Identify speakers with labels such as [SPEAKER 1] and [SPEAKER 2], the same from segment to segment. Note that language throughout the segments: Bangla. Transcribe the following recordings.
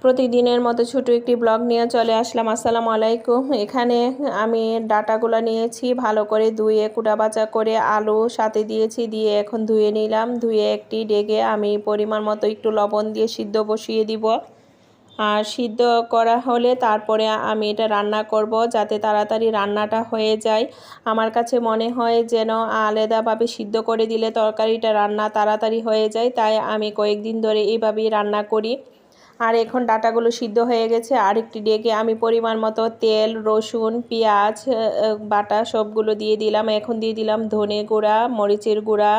[SPEAKER 1] প্রতিদিনের মতো ছোট একটি ব্লগ নিয়ে চলে আসলাম। আসসালামু আলাইকুম। এখানে আমি ডাটাগুলো নিয়েছি, ভালো করে ধুয়ে কুটা বাছা করে আলু সাথে দিয়েছি, দিয়ে এখন ধুয়ে নিলাম। ধুয়ে একটি ডেগে আমি পরিমাণ মতো একটু লবণ দিয়ে সিদ্ধ বসিয়ে দিব। আর সিদ্ধ করা হলে তারপরে আমি এটা রান্না করব, যাতে তাড়াতাড়ি রান্নাটা হয়ে যায়। আমার কাছে মনে হয় যেন আলাদাভাবে সিদ্ধ করে দিলে তরকারিটা রান্না তাড়াতাড়ি হয়ে যায়, তাই আমি কয়েকদিন ধরে এইভাবেই রান্না করি। আর এখন ডাটাগুলো সিদ্ধ হয়ে গেছে। আরেকটি ডেকে আমি পরিমাণ মতো তেল, রসুন, পেঁয়াজ বাটা সবগুলো দিয়ে দিলাম। এখন দিয়ে দিলাম ধনে গুঁড়া, মরিচের গুঁড়া,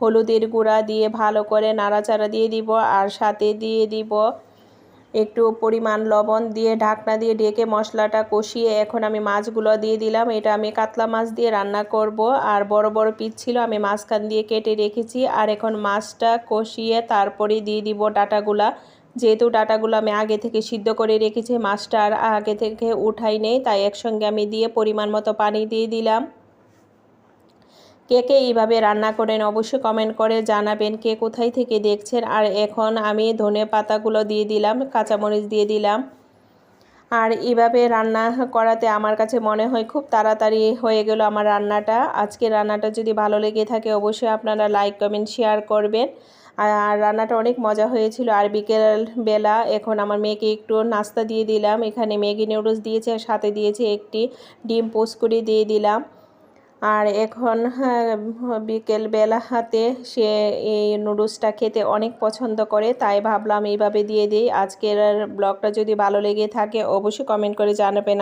[SPEAKER 1] হলুদের গুঁড়া দিয়ে ভালো করে নাড়াচাড়া দিয়ে দিব। আর সাথে দিয়ে দিব একটু পরিমাণ লবণ, দিয়ে ঢাকনা দিয়ে ঢেকে মশলাটা কষিয়ে এখন আমি মাছগুলো দিয়ে দিলাম। এটা আমি কাতলা মাছ দিয়ে রান্না করব। আর বড় বড় পিস ছিল, আমি মাঝখান দিয়ে কেটে রেখেছি। আর এখন মাছটা কষিয়ে তারপরে দিয়ে দিব ডাটাগুলা। যেহেতু ডাটাগুলো আমি আগে থেকে সিদ্ধ করে রেখেছি, মাছটা আর আগে থেকে উঠাই নেই, তাই একসঙ্গে আমি দিয়ে পরিমাণ মতো পানি দিয়ে দিলাম। কে কে এইভাবে রান্না করেন অবশ্যই কমেন্ট করে জানাবেন, কে কোথায় থেকে দেখছেন। আর এখন আমি ধনে পাতাগুলো দিয়ে দিলাম, কাঁচামরিচ দিয়ে দিলাম। আর এইভাবে রান্না করাতে আমার কাছে মনে হয় খুব তাড়াতাড়ি হয়ে গেল আমার রান্নাটা। আজকে রান্নাটা যদি ভালো লেগে থাকে অবশ্যই আপনারা লাইক, কমেন্ট, শেয়ার করবেন। আর রান্নাটা অনেক মজা হয়েছিল। আর বিকেল বেলা এখন আমার মেয়েকে একটু নাস্তা দিয়ে দিলাম। এখানে ম্যাগি নুডলস দিয়েছে, আর সাথে দিয়েছে একটি ডিম পোস্ট করে দিয়ে দিলাম। আর এখন বিকেল বেলা হাতে সে এই নুডলসটা খেতে অনেক পছন্দ করে, তাই ভাবলাম এইভাবে দিয়ে দিই। আজকের ব্লগটা যদি ভালো লেগে থাকে অবশ্যই কমেন্ট করে জানাবেন।